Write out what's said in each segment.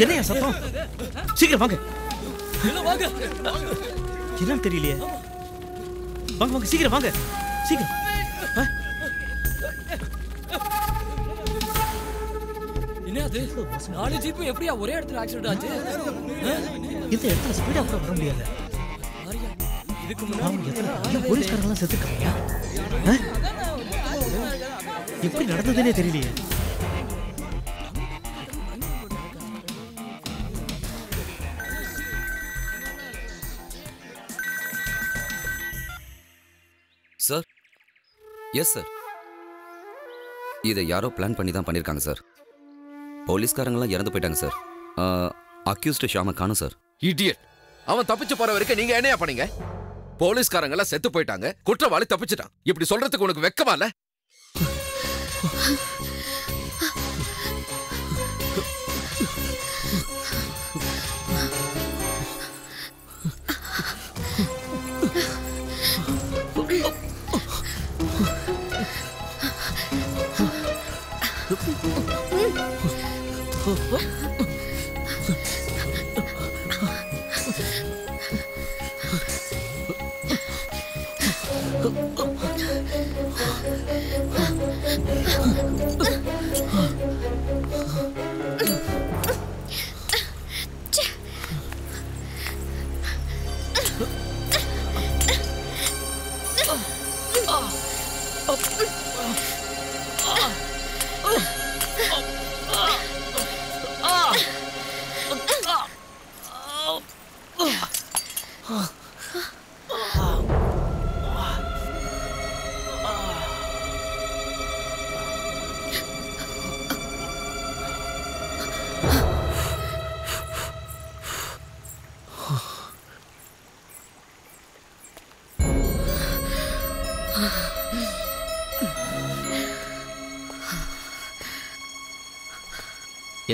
என்னையா சத்தம்? சீக்கிரம் வாங்க. வாங்க. என்னன்னு தெரியலையே. வாங்க வாங்க சீக்கிரம் வாங்க. சீக்கிரம். என்னது? 4 ஜீப் எப்படியா ஒரே இடத்துல ஆக்சிடென்ட் ஆச்சு? இந்த இடத்துல ஸ்பீடா கூட வர முடியாது. இதுக்கு முன்னாடி போலீஸ்காரங்க செத்துட்டாங்க. எப்படி நடந்ததுன்னே தெரியலையே. Sir, yes sir. இதை யாரோ பிளான் பண்ணி தான் பண்ணியிருக்காங்க சார். போலீஸ்காரங்களாம் இறந்து போயிட்டாங்க சார். அக்யூஸ்டு ஷாம காணும் சார். இடியட். அவன் தப்பிச்சு போற வரைக்கும் நீங்க என்னையா பண்ணீங்க? போலீஸ்காரங்க எல்லாம் செத்து போயிட்டாங்க, குற்றவாளி தப்பிச்சிட்டான். இப்படி சொல்றதுக்கு உனக்கு வெக்கமா இல்ல?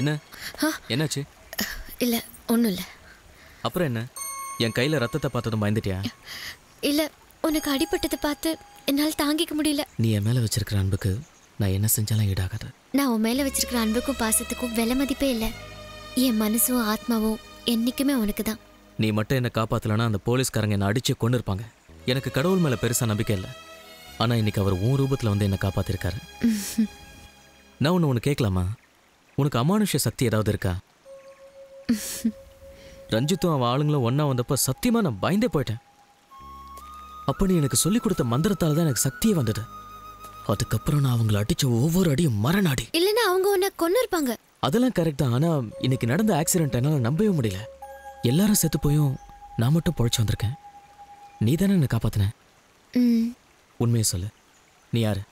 என்ன என்னாச்சு? இல்ல ஒண்ணும் இல்ல. அப்புறம் என்ன? என் கையில ரத்தத்தை பார்த்ததும் பயந்துட்டியா? இல்ல, உனக்கு அடிபட்டதை பார்த்து என்னால் தாங்கிக்க முடியல. நீ என் மேல வச்சிருக்கிற அன்புக்கு நான் என்ன செஞ்சாலும் ஈடாகாது. நான் உன் மேல வச்சிருக்கிற அன்புக்கும் பாசத்துக்கும் விலை மதிப்பே இல்ல. என் மனசும் ஆத்மாவும் என்னைக்குமே உனக்கு தான். நீ மட்டும் என்ன காப்பாத்தலனா அந்த போலீஸ்காரங்க என்ன அடிச்சு கொண்டு இருப்பாங்க. எனக்கு கடவுள் மேல பெருசா நம்பிக்கை இல்லை. ஆனா இன்னைக்கு அவர் உன் ரூபத்துல வந்து என்ன காப்பாத்திருக்காரு. நான் ஒன்று கேட்கலாமா? உனக்கு அமானுஷ்ய சக்தி ஏதாவது இருக்கா? ரஞ்சித்தும் அவன் ஆளுங்களும் ஒன்னா வந்தப்ப சத்தியமா நான் பயந்தே போயிட்டேன். அப்ப நீ எனக்கு சொல்லிக் கொடுத்த மந்திரத்தால தான் எனக்கு சக்தியே வந்தது. அதுக்கப்புறம் நான் அவங்களை அடிச்ச ஒவ்வொரு அடியும் மரணாடி. இல்லைன்னா அவங்க உன்னை கொன்னு இருப்பாங்க. அதெல்லாம் கரெக்ட் தான். ஆனா இன்னைக்கு நடந்த ஆக்சிடென்ட் என்னால நம்பவே முடியல. எல்லாரும் செத்து போயும் நான் மட்டும் பொழைச்சு வந்திருக்கேன். நீ தானே என்னை காப்பாத்தின. உண்மையை சொல்லு, நீ யாரு?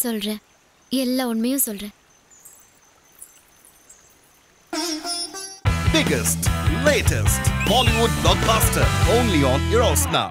சொல்றேன், எல்லா உண்மையும் சொல்றேன். Biggest, latest Bollywood blockbuster only on Eros Now.